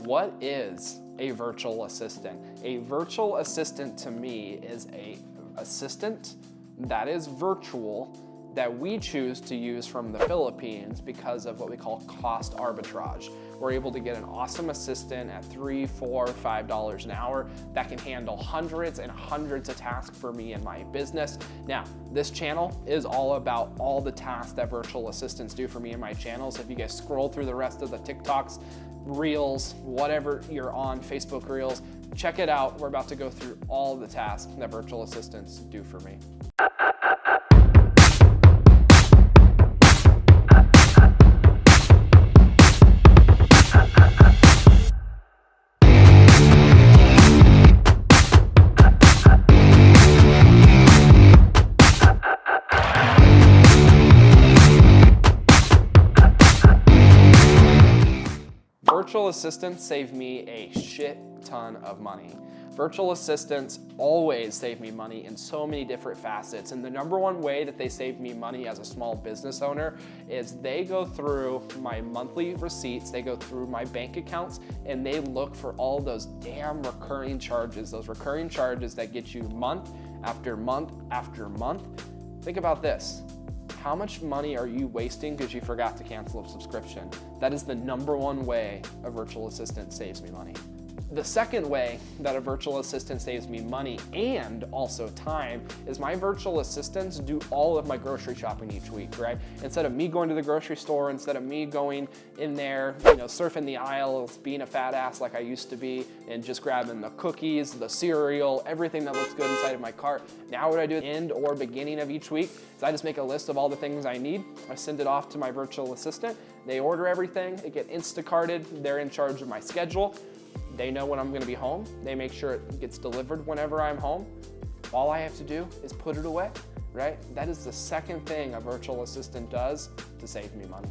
What is a virtual assistant? A virtual assistant to me is an assistant that is virtual that we choose to use from the Philippines because of what we call cost arbitrage. We're able to get an awesome assistant at $3, $4, $5 an hour that can handle hundreds and hundreds of tasks for me and my business. Now, this channel is all about all the tasks that virtual assistants do for me and my channels. If you guys scroll through the rest of the TikToks, Reels, whatever you're on, Facebook Reels, check it out. We're about to go through all the tasks that virtual assistants do for me. Virtual assistants save me a shit ton of money. Virtual assistants always save me money in so many different facets. And the number one way that they save me money as a small business owner is they go through my monthly receipts, they go through my bank accounts, and they look for all those damn recurring charges, those recurring charges that get you month after month after month. Think about this. How much money are you wasting because you forgot to cancel a subscription? That is the number one way a virtual assistant saves me money. The second way that a virtual assistant saves me money and also time is my virtual assistants do all of my grocery shopping each week, right? Instead of me going to the grocery store, instead of me going in there, surfing the aisles, being a fat ass like I used to be, and just grabbing the cookies, the cereal, everything that looks good inside of my cart. Now what I do at the end or beginning of each week is I just make a list of all the things I need. I send it off to my virtual assistant. They order everything, it gets Instacarted. They're in charge of my schedule. They know when I'm gonna be home. They make sure it gets delivered whenever I'm home. All I have to do is put it away, right? That is the second thing a virtual assistant does to save me money.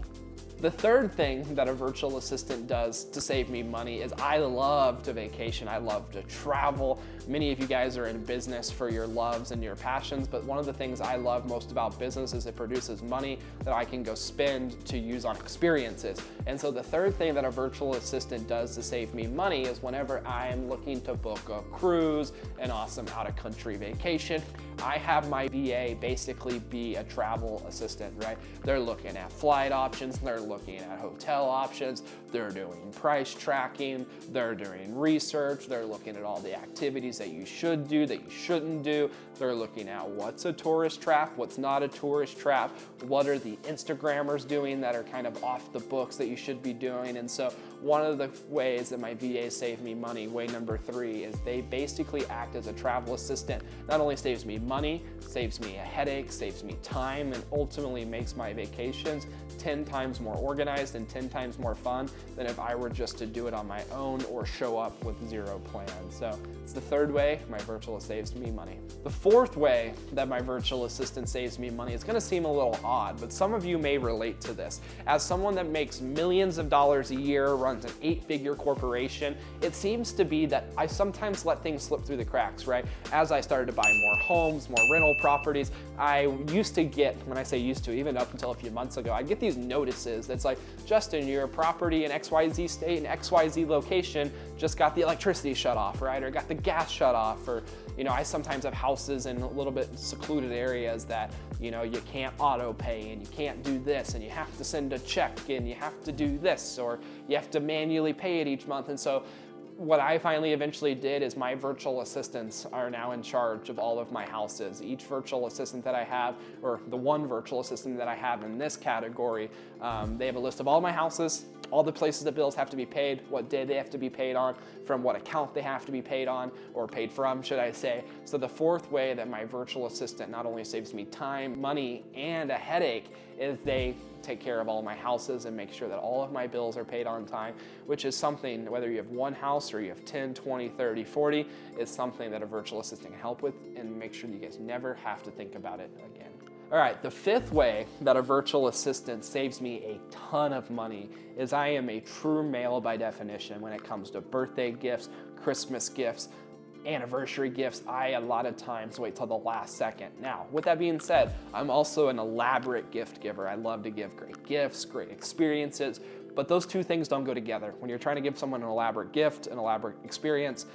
The third thing that a virtual assistant does to save me money is I love to vacation. I love to travel. Many of you guys are in business for your loves and your passions, but one of the things I love most about business is it produces money that I can go spend to use on experiences. And so the third thing that a virtual assistant does to save me money is whenever I am looking to book a cruise, an awesome out-of-country vacation, I have my VA basically be a travel assistant, right? They're looking at flight options, they're looking at hotel options, they're doing price tracking, they're doing research, they're looking at all the activities that you should do, that you shouldn't do. They're looking at what's a tourist trap, what's not a tourist trap, what are the Instagrammers doing that are kind of off the books that you should be doing. And so one of the ways that my VAs save me money, way number 3, is they basically act as a travel assistant. Not only saves me money, saves me a headache, saves me time, and ultimately makes my vacations 10 times more organized and 10 times more fun than if I were just to do it on my own or show up with zero plan. So it's the third way my virtual saves me money. The fourth way that my virtual assistant saves me money is gonna seem a little odd, but some of you may relate to this. As someone that makes millions of dollars a year, runs an 8-figure corporation, it seems to be that I sometimes let things slip through the cracks, right? As I started to buy more homes, more rental properties, I used to get, when I say used to, even up until a few months ago, I'd get these notices that's like, Justin, your property in XYZ state and XYZ location just got the electricity shut off, right? Or got the gas shut off, or I sometimes have houses in a little bit secluded areas that, you can't auto pay and you can't do this and you have to send a check and you have to do this or you have to manually pay it each month. And so what I finally eventually did is my virtual assistants are now in charge of all of my houses. Each virtual assistant that I have, or the one virtual assistant that I have in this category, they have a list of all my houses, all the places that bills have to be paid, what day they have to be paid on, from what account they have to be paid on, or paid from, should I say. So the fourth way that my virtual assistant not only saves me time, money, and a headache is they take care of all my houses and make sure that all of my bills are paid on time, which is something, whether you have one house or you have 10, 20, 30, 40, is something that a virtual assistant can help with and make sure that you guys never have to think about it again. All right, the fifth way that a virtual assistant saves me a ton of money is I am a true male by definition when it comes to birthday gifts, Christmas gifts, anniversary gifts. I a lot of times wait till the last second. Now, with that being said, I'm also an elaborate gift giver. I love to give great gifts, great experiences, But those two things don't go together. When you're trying to give someone an elaborate gift, an elaborate experience,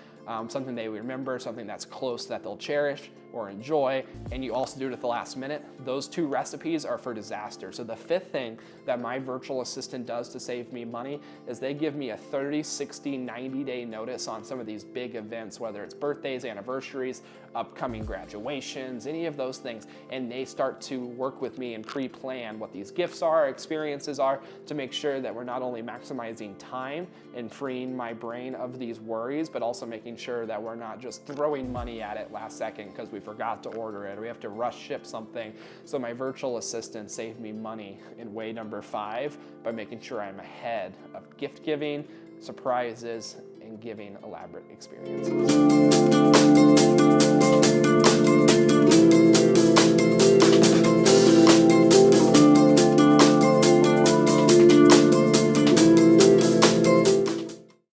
something they remember, something that's close that they'll cherish or enjoy, and you also do it at the last minute, those two recipes are for disaster. So the fifth thing that my virtual assistant does to save me money is they give me a 30, 60, 90-day notice on some of these big events, whether it's birthdays, anniversaries, upcoming graduations, any of those things, and they start to work with me and pre-plan what these gifts are, experiences are, to make sure that we're not only maximizing time and freeing my brain of these worries, but also making sure that we're not just throwing money at it last second because we forgot to order it or we have to rush ship something. So my virtual assistant saved me money in way number 5 by making sure I'm ahead of gift giving, surprises, and giving elaborate experiences.